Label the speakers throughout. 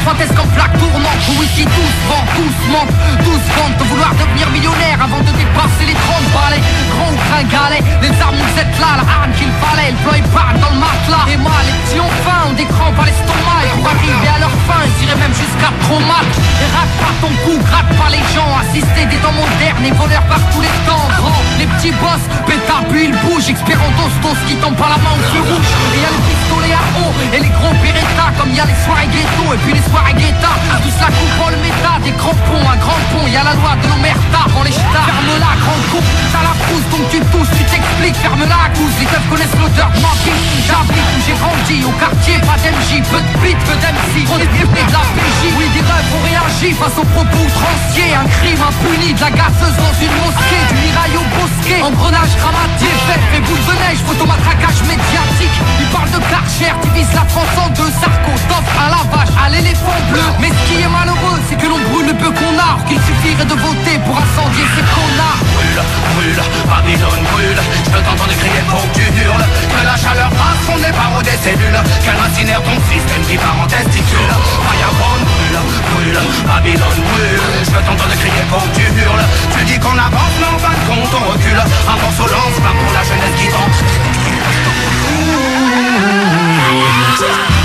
Speaker 1: fantasque en flaque tournante. Oui, qui tous vendent, tous mentent, tous vendent de vouloir devenir millionnaire avant de dépasser les 30 balais. Grand ou tringalet, les armes vous êtes là, la arme qu'il fallait. Le plan épargne dans le matelas. Et moi, les petits ont faim, ont des crampes à l'estomac. Et pour arriver à leur fin, ils iraient même jusqu'à trop mal. Et rate pas ton cou, gratte pas les gens. Assister des temps modernes et voleurs par tous les temps. Grand, les petits boss, pétard puis ils bougent. Expérant tostos qui tombent par la main au feu rouge. Et y'a les pistolets à eau et les gros Beretta. Comme y'a les soirées ghetto et puis les soirées Greta. Tout cela couvre le méta, des crampons, un grand pont. Y'a la loi de l'omerta, prends les ch'tas. Ferme-la, grande coupe, t'as la frousse. Donc tu tousses, tu t'expliques, ferme-la à cause. Les keufs connaissent l'odeur de ma bite. J'habite où j'ai grandi, au quartier, pas d'MJ. Peu de beat, peu d'MC, on est députés de la PJ. Oui, des rêves ont réagi face aux propos outranciers. Un crime impuni, de la gazeuse dans une mosquée. Du mirail au bosquet, engrenage dramatique. Faites et boule de neige, photomatraquage médiatique. Ils parlent de Karcher, divise la France en deux. Sarko, t'offre un lavage à l'éléphant bleu. Mais ce qui est malheureux, c'est que l'on brûle le peu qu'on a. Or qu'il suffirait de voter pour incendier ces connards.
Speaker 2: Brûle, brûle, Babylone brûle. Je peux t'entendre crier, faut que tu hurles. Que la chaleur passe, on n'est pas des cellules. Qu'elle incinère ton système qui part en testicule. Fireborn brûle, brûle, Babylone brûle. Je peux t'entendre crier, faut que tu hurles. Tu dis qu'on avance, mais en fin de compte on recule. Un morceau lance-flamme pour la jeunesse qui tente.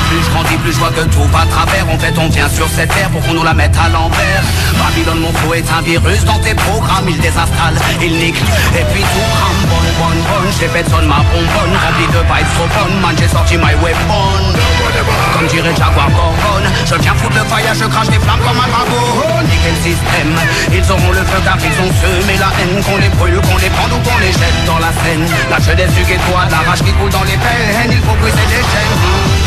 Speaker 2: Plus je grandis, plus je vois que tout va à travers. En fait on vient sur cette terre pour qu'on nous la mette à l'envers. Babylone mon faux est un virus dans tes programmes. Il désinstalle, il nique, et puis tout crame. Bonne, j'ai fait son ma bonbonne. Rempli de vibes trop bonnes, man j'ai sorti my weapon. Comme dirait Jaguar Gorgon, je viens foutre le fire, je crache des flammes comme un dragon. Niquer le système, ils auront le feu car ils ont semé la haine. Qu'on les brûle, qu'on les prend ou qu'on les jette dans la Seine. La jeunesse du ghetto a de la rage qui coule dans les veines. Il faut briser les chaînes.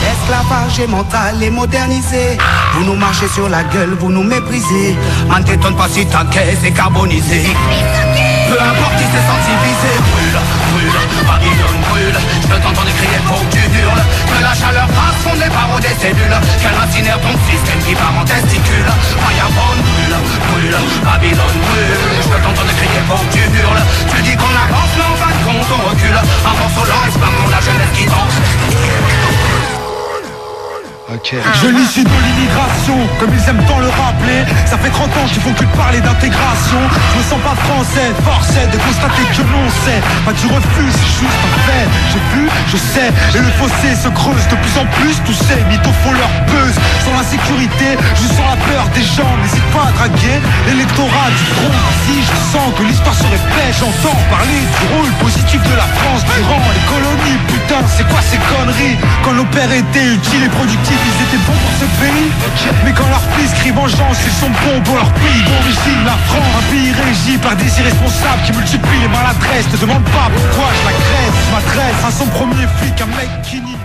Speaker 2: L'esclavage est mental et modernisé. Vous nous marchez sur la gueule, vous nous méprisez. Man t'étonne pas si ta caisse est carbonisée. Peu importe qui s'est senti visé. Brûle, brûle, Babylone brûle. Je peux t'entendre crier, faut que tu hurles. Que la chaleur passe, on n'est pas des cellules. Qu'elle incinère ton système qui part en testicule. Fireborn brûle, brûle, Babylone brûle. Je peux t'entendre crier, faut que tu hurles. Tu dis qu'on avance, mais en fin de compte on recule. Un morceau lance-flamme pour la jeunesse qui tente.
Speaker 3: Okay. Je l'issue de l'immigration, comme ils aiment tant le rappeler. Ça fait 30 ans qu'ils font que de parler d'intégration. Je me sens pas français, forcé de constater que l'on sait. Pas du refus, c'est juste un fait. J'ai vu, je sais, et le fossé se creuse de plus en plus. Tous ces mythos font leur buzz. Sans l'insécurité, je sens la peur des gens. N'hésite pas à draguer l'électorat du front. Si je sens que l'histoire se répète, j'entends parler du rôle positif de la France durant les colonies. Putain, c'est quoi ces conneries? Quand nos pères étaient utiles et productifs, ils étaient bons pour ce pays. Mais quand leurs fils crient vengeance, ils sont bons pour leur pays d'origine, la France. Un pays régi par des irresponsables qui multiplient les maladresses. Ne demande pas pourquoi je la graisse. Je m'adresse à son premier flic, un mec qui nie